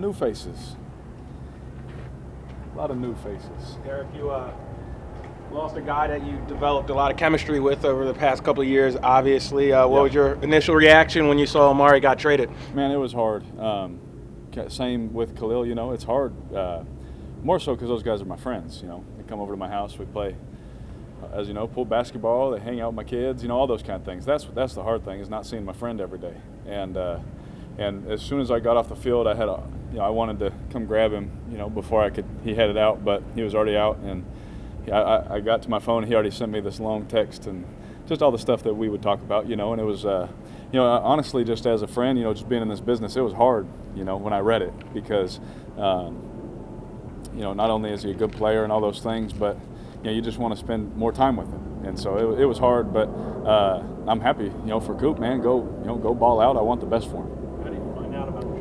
New faces. A lot of new faces. Derek, you lost a guy that you developed a lot of chemistry with over the past couple of years, obviously. What was your initial reaction when you saw Amari got traded? Man, it was hard. Same with Khalil, it's hard. More so because those guys are my friends, They come over to my house, we play, as you know, pool basketball, they hang out with my kids, all those kind of things. That's the hard thing, is not seeing my friend every day. And as soon as I got off the field, I had I wanted to come grab him, before he headed out, but he was already out. And I got to my phone, he already sent me this long text and just all the stuff that we would talk about, and it was, honestly, just as a friend, just being in this business, it was hard, when I read it, because, not only is he a good player and all those things, but, you just want to spend more time with him. And so it was hard, but I'm happy, for Coop, man, go ball out. I want the best for him. How did you find out about the trade?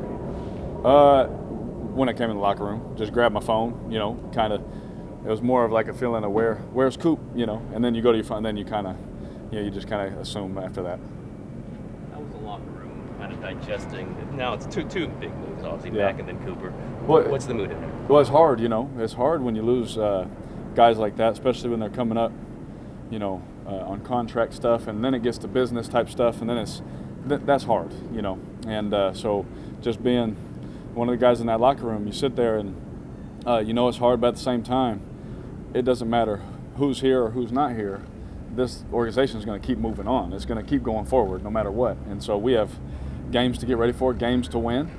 When I came in the locker room, just grabbed my phone, kind of, it was more of like a feeling of where's Coop, and then you go to your phone, and then you kind of, you just kind of assume after that. How was the locker room kind of digesting? Now it's two big moves, obviously, Yeah. Beck and then Cooper. Well, What's the mood in there? Well, it's hard, It's hard when you lose guys like that, especially when they're coming up, on contract stuff, and then it gets to business type stuff, and then that's hard, And so just being one of the guys in that locker room, you sit there and it's hard, but at the same time, it doesn't matter who's here or who's not here. This organization is going to keep moving on. It's going to keep going forward no matter what. And so we have games to get ready for, games to win,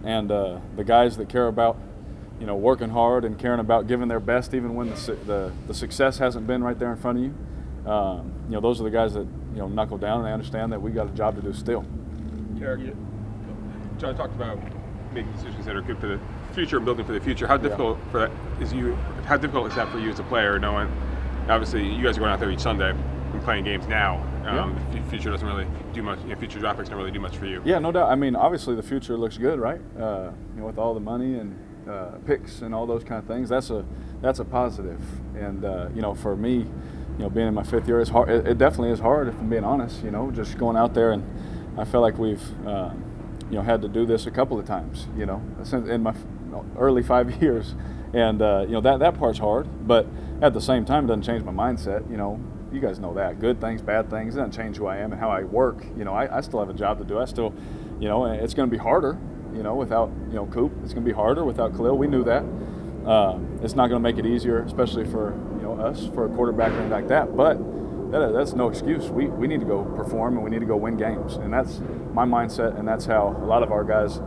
and the guys that care about, working hard and caring about giving their best, even when the success hasn't been right there in front of you. Those are the guys that knuckle down, and they understand that we got a job to do still. Derek, John talked about making decisions that are good for the future and building for the future. How difficult How difficult is that for you as a player, knowing obviously you guys are going out there each Sunday and playing games now? The future doesn't really do much. Future draft picks don't really do much for you. Yeah, no doubt. I mean, obviously the future looks good, right? With all the money and picks and all those kind of things, that's a positive. And for me, being in my fifth year, it's hard. It definitely is hard, if I'm being honest. Just going out there, and I feel like we've had to do this a couple of times. Since in my early 5 years, and that part's hard. But at the same time, it doesn't change my mindset. You guys know that. Good things, bad things. It doesn't change who I am and how I work. I still have a job to do. I still, and it's going to be harder. Without Coop, it's going to be harder. Without Khalil, we knew that. It's not going to make it easier, especially for us, for a quarterback or anything like that. But that's no excuse. We need to go perform, and we need to go win games, and that's my mindset, and that's how a lot of our guys,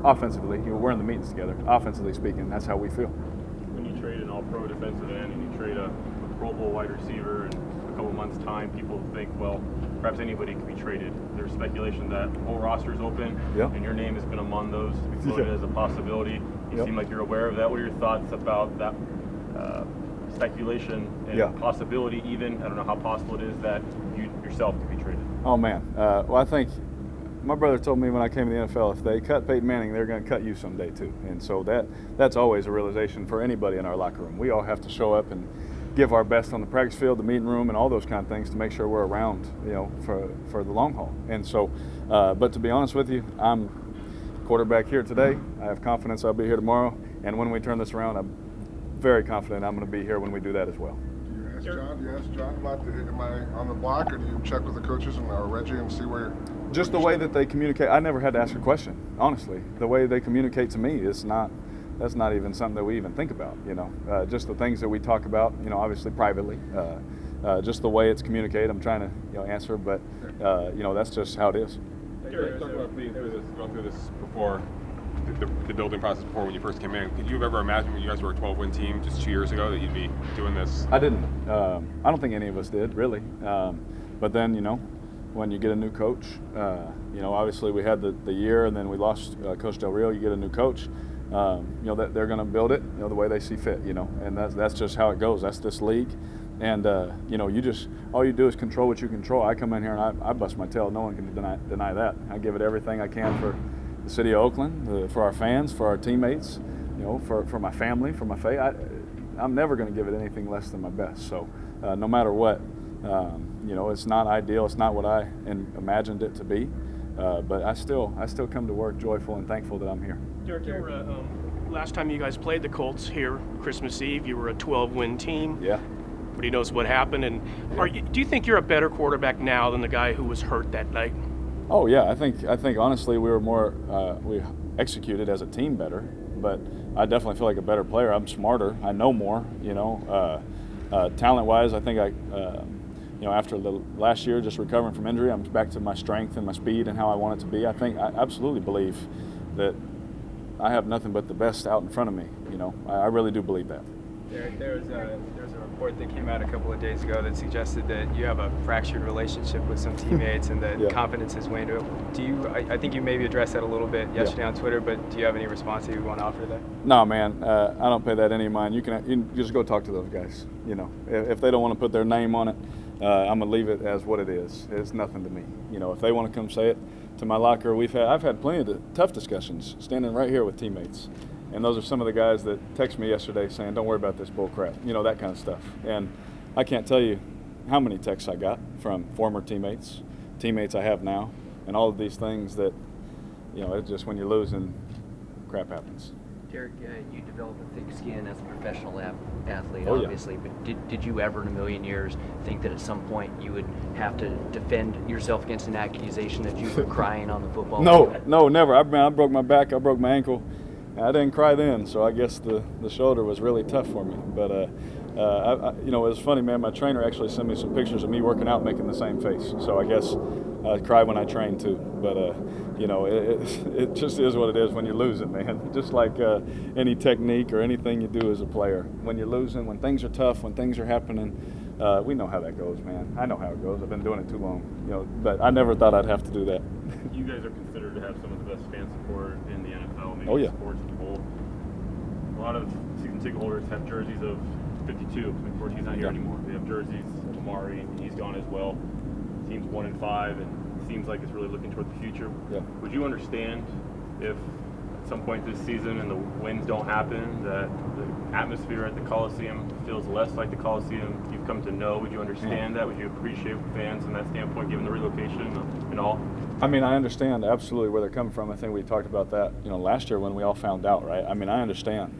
offensively, we're in the meetings together. Offensively speaking, that's how we feel. When you trade an All-Pro defensive end and you trade a Pro Bowl wide receiver in a couple months' time, people think, well, perhaps anybody could be traded. There's speculation that the whole roster is open, and your name has been among those floated as a possibility. You seem like you're aware of that. What are your thoughts about that speculation and possibility, even? I don't know how possible it is that you yourself could be traded. Oh, man. Well, I think my brother told me when I came to the NFL, if they cut Peyton Manning, they're going to cut you someday too. And so that's always a realization for anybody in our locker room. We all have to show up and give our best on the practice field, the meeting room, and all those kind of things to make sure we're around, for the long haul. And so, but to be honest with you, I'm quarterback here today. I have confidence I'll be here tomorrow. And when we turn this around, I'm very confident I'm going to be here when we do that as well. Do you ask John about am I on the block, or do you check with the coaches and Reggie and see where you're... Just the way that they communicate. I never had to ask a question, honestly. The way they communicate to me is that's not even something that we even think about, just the things that we talk about, obviously privately, just the way it's communicated. I'm trying to, answer, but, that's just how it is. Derek, talk about going through this before, the building process before when you first came in. Could you have ever imagined when you guys were a 12-win team just 2 years ago that you'd be doing this? I didn't. I don't think any of us did, really. But then, when you get a new coach, obviously we had the year, and then we lost Coach Del Rio. You get a new coach. That they're going to build it, the way they see fit, and that's just how it goes. That's this league, and all you do is control what you control. I come in here and I bust my tail. No one can deny that. I give it everything I can for the city of Oakland, for our fans, for our teammates, for my family, for my faith. I'm never going to give it anything less than my best. So no matter what, it's not ideal. It's not what I imagined it to be. But I still come to work joyful and thankful that I'm here. Derek, you were last time you guys played the Colts here, Christmas Eve, you were a 12-win team. Yeah. Everybody knows what happened. And do you think you're a better quarterback now than the guy who was hurt that night? Oh yeah, I think honestly we were more we executed as a team better, but I definitely feel like a better player. I'm smarter. I know more. Talent-wise, I think after the last year just recovering from injury, I'm back to my strength and my speed and how I want it to be. I absolutely believe that I have nothing but the best out in front of me. I really do believe that. There was a report that came out a couple of days ago that suggested that you have a fractured relationship with some teammates and that confidence has waned. I think you maybe addressed that a little bit yesterday on Twitter, but do you have any response that you want to offer to that? No, man, I don't pay that any mind. You can just go talk to those guys. If they don't want to put their name on it, I'm gonna leave it as what it is. It's nothing to me. If they want to come say it to my locker, I've had plenty of tough discussions standing right here with teammates. And those are some of the guys that text me yesterday saying, don't worry about this bull crap, that kind of stuff. And I can't tell you how many texts I got from former teammates I have now, and all of these things that, it's just when you're losing, crap happens. Derek, you develop a thick skin as a professional athlete, Oh, obviously, yeah. but did you ever in a million years think that at some point you would have to defend yourself against an accusation that you were crying on the football field? No, never. I broke my back, I broke my ankle. I didn't cry then, so I guess the shoulder was really tough for me. But it was funny, man. My trainer actually sent me some pictures of me working out, making the same face. So I guess I cry when I train too. But it just is what it is when you're losing, man. Just like any technique or anything you do as a player, when you're losing, when things are tough, when things are happening, we know how that goes, man. I know how it goes. I've been doing it too long, But I never thought I'd have to do that. You guys are considered to have some of the best fan support in the NFL, maybe Oh, yeah. sports as a whole. A lot of season ticket holders have jerseys of 52. Of course, he's not here anymore. They have jerseys of Amari, and he's gone as well. Team's 1-5, and it seems like it's really looking toward the future. Yeah. Would you understand if at some point this season and the wins don't happen, that the atmosphere at the Coliseum feels less like the Coliseum you've come to know? Would you understand that? Would you appreciate fans from that standpoint, given the relocation and all? I mean, I understand absolutely where they're coming from. I think we talked about that, last year when we all found out, right? I mean, I understand.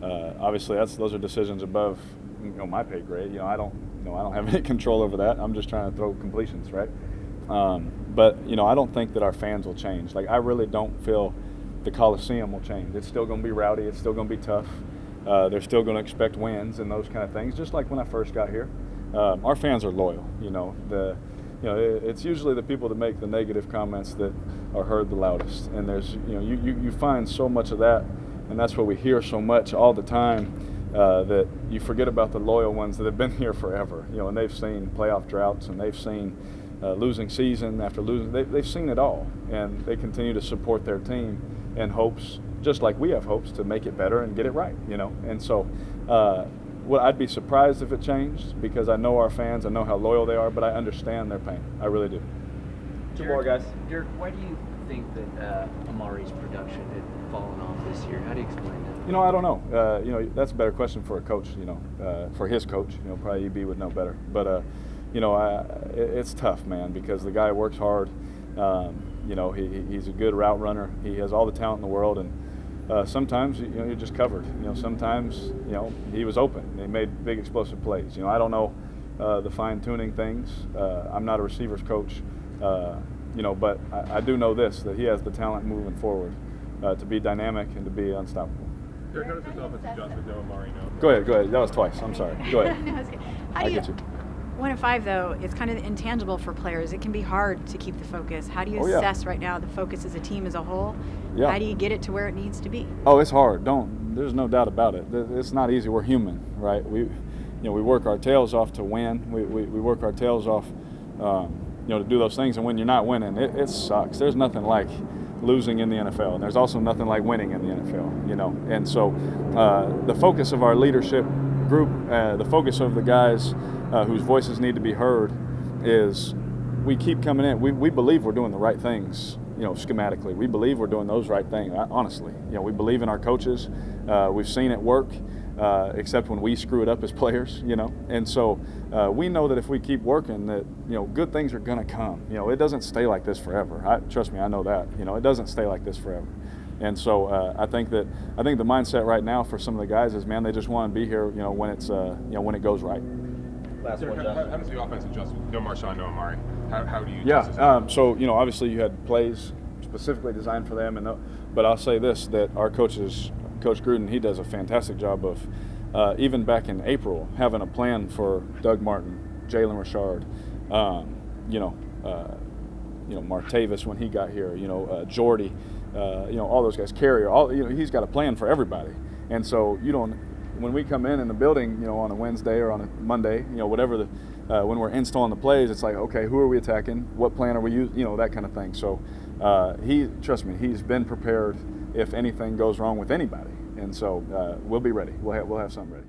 Obviously, those are decisions above, my pay grade. I don't have any control over that. I'm just trying to throw completions, right? But I don't think that our fans will change. Like, I really don't feel the Coliseum will change. It's still going to be rowdy. It's still going to be tough. They're still going to expect wins and those kind of things, just like when I first got here. Our fans are loyal. It's usually the people that make the negative comments that are heard the loudest. And there's, you find so much of that, and that's what we hear so much all the time, that you forget about the loyal ones that have been here forever. And they've seen playoff droughts, and they've seen losing season after losing. They've seen it all, and they continue to support their team in hopes, just like we have hopes, to make it better and get it right. And so. I'd be surprised if it changed, because I know our fans, I know how loyal they are, but I understand their pain. I really do. Two more, guys. Derek, why do you think that Amari's production had fallen off this year? How do you explain that? I don't know. That's a better question for a coach, for his coach. Probably EB would know better. But, it's tough, man, because the guy works hard. He's a good route runner. He has all the talent in the world, and sometimes you're just covered. Sometimes he was open and he made big explosive plays. I don't know the fine-tuning things. I'm not a receivers coach, but I do know this, that he has the talent moving forward to be dynamic and to be unstoppable. Derek, how does this offense adjust with no Amari now? Go ahead. That was twice. I'm sorry. Go ahead. No, it's good. I get you. 1-5 though, it's kind of intangible for players. It can be hard to keep the focus. How do you assess right now the focus as a team as a whole? Yeah. How do you get it to where it needs to be? Oh, it's hard. There's no doubt about it. It's not easy. We're human, right? We work our tails off to win. We work our tails off, to do those things. And when you're not winning, it sucks. There's nothing like losing in the NFL, and there's also nothing like winning in the NFL. And so the focus of our leadership group, the focus of the guys whose voices need to be heard, is we keep coming in. We believe we're doing the right things, schematically. We believe we're doing those right things, honestly. We believe in our coaches. We've seen it work. except when we screw it up as players, you know. And so we know that if we keep working, that, you know, good things are going to come. You know, it doesn't stay like this forever. Trust me, I know that. You know, it doesn't stay like this forever. And so I think the mindset right now for some of the guys is, man, they just want to be here, you know, when it's when it goes right. Last one, how does the offense adjust with no Marshawn, no Amari? How do you adjust? So, you know, obviously you had plays specifically designed for them, but I'll say this, that our Coach Gruden, he does a fantastic job of, even back in April, having a plan for Doug Martin, Jalen Richard, Martavis when he got here, Jordy, all those guys, Carrier, he's got a plan for everybody. And so when we come in the building, on a Wednesday or on a Monday, whatever when we're installing the plays, it's like, okay, who are we attacking? What plan are we using? That kind of thing. So trust me, he's been prepared if anything goes wrong with anybody. And so we'll be ready. We'll have something ready.